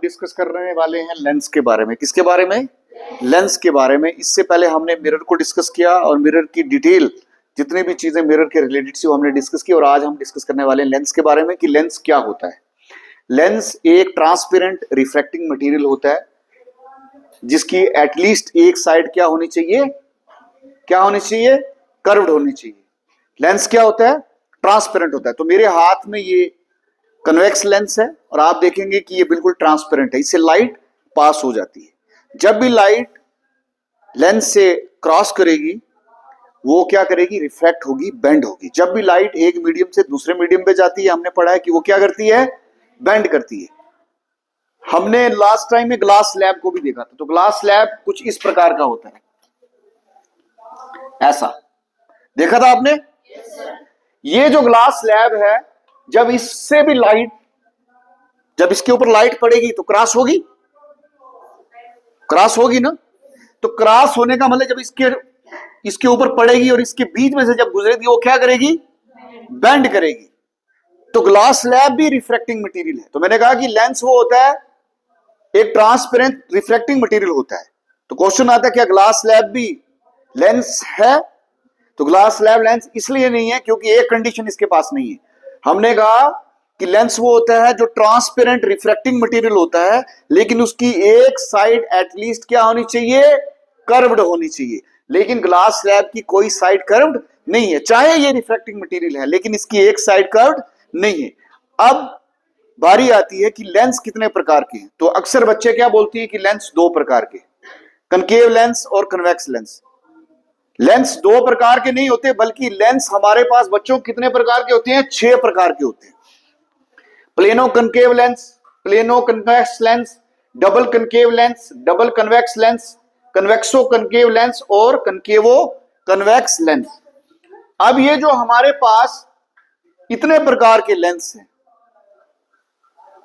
Discuss करने वाले हैं लेंस के बारे में। किसके बारे में? लेंस के बारे में। इससे पहले हमने मिरर को डिस्कस किया और मिरर की डिटेल जितनी भी चीजें मिरर के रिलेटेड थी वो हमने डिस्कस की, और आज हम डिस्कस करने वाले हैं लेंस के बारे में कि लेंस क्या होता है। लेंस एक ट्रांसपेरेंट रिफ्रैक्टिंग मटेरियल होता है जिसकी एटलीस्ट एक साइड क्या होनी चाहिए? क्या होनी चाहिए? कर्व्ड होनी चाहिए। लेंस क्या होता है? ट्रांसपेरेंट होता है। तो मेरे हाथ में ये कन्वेक्स लेंस है और आप देखेंगे कि ये बिल्कुल ट्रांसपेरेंट है, इससे लाइट पास हो जाती है। जब भी लाइट लेंस से क्रॉस करेगी वो क्या करेगी? रिफ्रैक्ट होगी, बेंड होगी। जब भी लाइट एक मीडियम से दूसरे मीडियम पे जाती है, हमने पढ़ा है कि वो क्या करती है? बेंड करती है। हमने लास्ट टाइम में ग्लास स्लैब को भी देखा था। तो ग्लास स्लैब कुछ इस प्रकार का होता है, ऐसा देखा था आपने? ये जो ग्लास स्लैब है, जब इससे भी लाइट, जब इसके ऊपर लाइट पड़ेगी तो क्रॉस होगी, क्रॉस होगी ना। तो क्रॉस होने का मतलब जब इसके ऊपर पड़ेगी और इसके बीच में से जब गुजरेगी वो क्या करेगी? बेंड करेगी। तो ग्लास स्लैब भी रिफ्रैक्टिंग मटेरियल है। तो मैंने कहा कि लेंस वो होता है एक ट्रांसपेरेंट रिफ्रैक्टिंग मटेरियल होता है। तो क्वेश्चन आता है क्या ग्लास स्लैब भी लेंस है? तो ग्लास स्लैब लेंस इसलिए नहीं है क्योंकि एक कंडीशन इसके पास नहीं है। हमने कहा कि लेंस वो होता है जो ट्रांसपेरेंट रिफ्रैक्टिंग मटेरियल होता है, लेकिन उसकी एक साइड एटलीस्ट क्या होनी चाहिए? कर्व्ड होनी चाहिए। लेकिन ग्लास स्लैब की कोई साइड कर्व्ड नहीं है, चाहे ये रिफ्रैक्टिंग मटेरियल है लेकिन इसकी एक साइड कर्व्ड नहीं है। अब बारी आती है कि लेंस कितने प्रकार के हैं। तो अक्सर बच्चे क्या बोलते हैं कि लेंस दो प्रकार के, कनकेव लेंस और कन्वेक्स लेंस। लेंस दो प्रकार के नहीं होते, बल्कि लेंस हमारे पास बच्चों कितने प्रकार के होते हैं? 6 प्रकार के होते हैं। Plano concave lens, plano convex lens, double concave lens, double convex lens, convexo concave lens और कनकेवो कन्वेक्स लेंस। अब ये जो हमारे पास इतने प्रकार के लेंस हैं,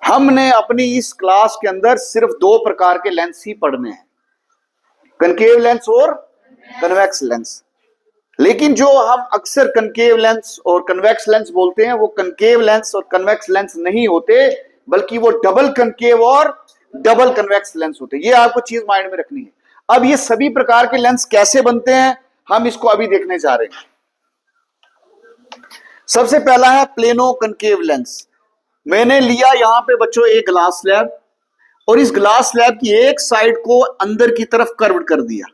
हमने अपनी इस क्लास के अंदर सिर्फ 2 प्रकार के लेंस ही पढ़ने हैं, कनकेव लेंस और कन्वेक्स लेंस। लेकिन जो हम अक्सर कनकेव लेंस और कन्वेक्स लेंस बोलते हैं वो कनकेव लेंस और कन्वेक्स लेंस नहीं होते, बल्कि वो डबल कनकेव और डबल कन्वेक्स लेंस होते हैं। ये आपको चीज माइंड में रखनी है। अब ये सभी प्रकार के लेंस कैसे बनते हैं हम इसको अभी देखने जा रहे हैं। सबसे पहला है प्लेनो कनकेव लेंस। मैंने लिया यहां पे बच्चों एक ग्लास स्लैब और इस ग्लास स्लैब की एक साइड को अंदर की तरफ कर्व कर दिया।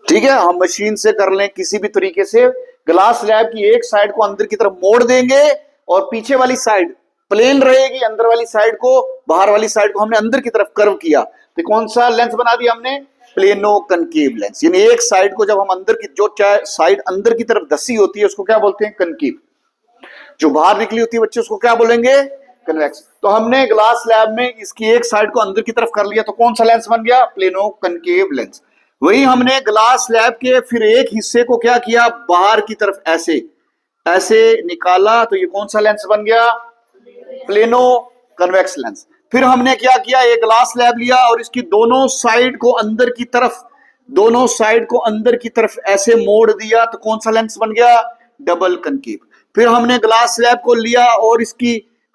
ठीक है, हम मशीन से कर लें किसी भी तरीके से, ग्लास स्लैब की एक साइड को अंदर की तरफ मोड़ देंगे और पीछे वाली साइड प्लेन रहेगी, अंदर वाली साइड को, बाहर वाली साइड को हमने अंदर की तरफ कर्व किया। तो कौन सा लेंस बना दिया हमने? Plano concave lens. यानी एक साइड को जब हम अंदर की, जो साइड अंदर की तरफ धसी होती है उसको क्या बोलते हैं? कनकेव। जो बाहर निकली होती है बच्चे उसको क्या बोलेंगे? कन्वेक्स। तो हमने ग्लास स्लैब में इसकी एक साइड को अंदर की तरफ कर लिया, तो कौन सा लेंस बन गया? Plano concave lens. वही हमने ग्लास स्लैब के फिर एक हिस्से को क्या किया? बाहर की तरफ ऐसे ऐसे निकाला, तो ये कौन सा लेंस बन गया? Plano convex lens. फिर हमने क्या किया? एक ग्लास स्लैब लिया और इसकी दोनों साइड को अंदर की तरफ, दोनों साइड को अंदर की तरफ ऐसे मोड़ दिया, तो कौन सा लेंस बन गया? Double concave. फिर हमने ग्लास स्लैब को लिया और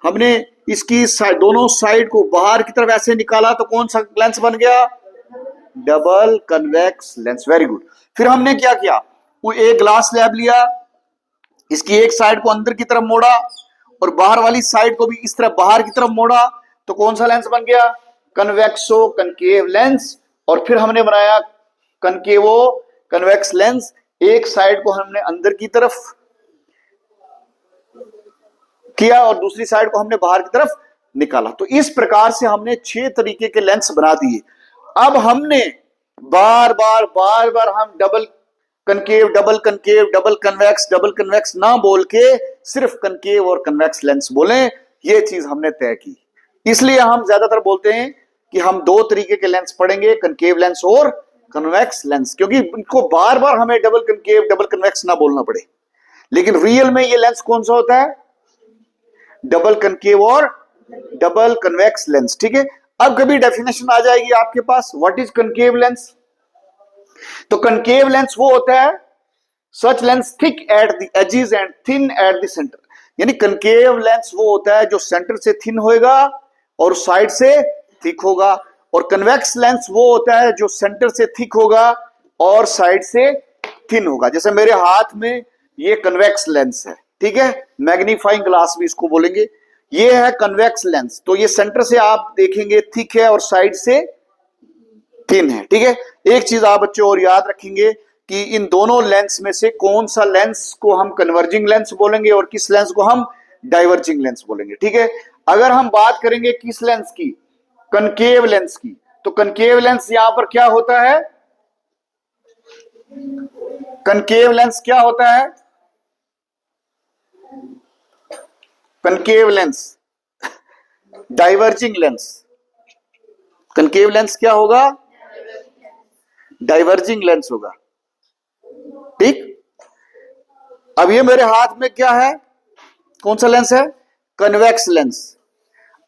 हमने इसकी दोनों साइड को बाहर की तरफ ऐसे निकाला, तो कौन सा लेंस बन गया? Double convex lens. Very good. फिर हमने क्या किया? वो एक ग्लास स्लैब लिया, इसकी एक साइड को अंदर की तरफ मोड़ा और बाहर वाली साइड को भी इस तरफ बाहर की तरफ मोड़ा, तो कौन सा लेंस बन गया? कन्वेक्सो कनकेव लेंस। और फिर हमने बनाया कनकेवो कन्वेक्स लेंस। एक साइड को हमने अंदर की तरफ किया और दूसरी साइड को हमने बाहर की तरफ निकाला। तो इस प्रकार से हमने 6 तरीके के लेंस बना दिए। अब हमने बार बार हम double concave, double concave, double convex ना बोल के सिर्फ कनकेव और कन्वेक्स लेंस बोलें, ये चीज हमने तय की। इसलिए हम ज्यादातर बोलते हैं कि हम 2 तरीके के लेंस पढ़ेंगे, कनकेव लेंस और कन्वेक्स लेंस, क्योंकि इनको बार बार हमें डबल कनकेव, डबल कन्वेक्स ना बोलना पड़े। लेकिन रियल में ये लेंस कौन सा होता है? डबल कनकेव और डबल कन्वेक्स लेंस। ठीक है, अब कभी डेफिनेशन आ जाएगी आपके पास, व्हाट इज कनकेव लेंस? तो कनकेव लेंस वो होता है such lens thick at the edges and thin at the centre. यानी कनकेव लेंस वो होता है जो सेंटर से थिन होएगा और साइड से थिक होगा। और कन्वेक्स लेंस वो होता है जो सेंटर से थिक होगा और साइड से थिन होगा। जैसे मेरे हाथ में ये कन्वेक्स लेंस है, ठीक है, मैग्नीफाइंग ग्लास भी इसको बोलेंगे। ये है कन्वेक्स लेंस, तो ये सेंटर से आप देखेंगे थिक है और साइड से थिन है, ठीक है। एक चीज आप बच्चों और याद रखेंगे कि इन दोनों लेंस में से कौन सा लेंस को हम कन्वर्जिंग लेंस बोलेंगे और किस लेंस को हम डाइवर्जिंग लेंस बोलेंगे, ठीक है। अगर हम बात करेंगे किस लेंस की, कनकेव लेंस की, तो कनकेव लेंस यहां पर क्या होता है, कनकेव लेंस क्या होता है, concave lens diverging lens. Concave lens क्या होगा, डाइवर्जिंग लेंस होगा, ठीक। अब ये मेरे हाथ में क्या है, कौन सा लेंस है, कन्वेक्स लेंस।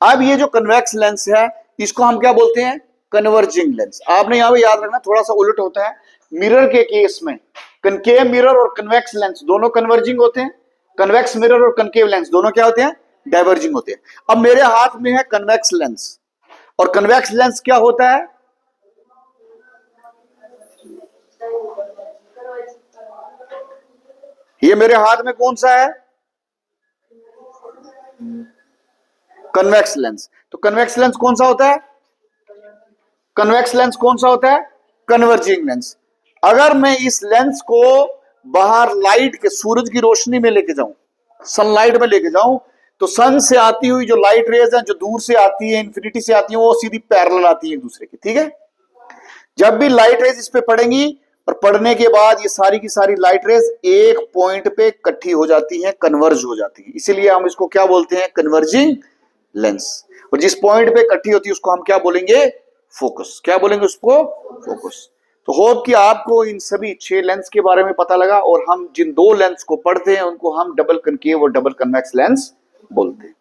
अब ये जो कन्वेक्स लेंस है इसको हम क्या बोलते हैं, कन्वर्जिंग लेंस। आपने यहां पे याद रखना, थोड़ा सा उलट होता है। मिरर के केस में कनकेव मिरर और कन्वेक्स लेंस दोनों कन्वर्जिंग होते हैं, कन्वेक्स मिरर और कनकेव लेंस दोनों क्या होते हैं, डाइवर्जिंग होते हैं। अब मेरे हाथ में है कन्वेक्स लेंस, और कन्वेक्स लेंस क्या होता है, ये मेरे हाथ में कौन सा है, कन्वेक्स लेंस। तो कन्वेक्स लेंस कौन सा होता है, कन्वेक्स लेंस कौन सा होता है, कन्वर्जिंग लेंस। अगर मैं इस लेंस को बाहर लाइट के, सूरज की रोशनी में लेके जाऊं, सनलाइट में लेके जाऊं, तो सन से आती हुई जो लाइट रेज है जो दूर से आती है, इन्फिनिटी से आती है, वो सीधी पैरेलल आती है एक दूसरे की, ठीक है। जब भी लाइट रेज इस पे पड़ेंगी और पड़ने के बाद ये सारी की सारी लाइट रेज एक पॉइंट पे इकट्ठी हो जाती हैं, कन्वर्ज हो जाती है, इसीलिए हम इसको क्या बोलते हैं, कन्वर्जिंग लेंस। और जिस पॉइंट पे इकट्ठी होती है उसको हम क्या बोलेंगे, फोकस। क्या बोलेंगे उसको, फोकस। तो होप कि आपको इन सभी 6 लेंस के बारे में पता लगा, और हम जिन 2 लेंस को पढ़ते हैं उनको हम डबल कनकेव और डबल कन्वेक्स लेंस बोलते हैं।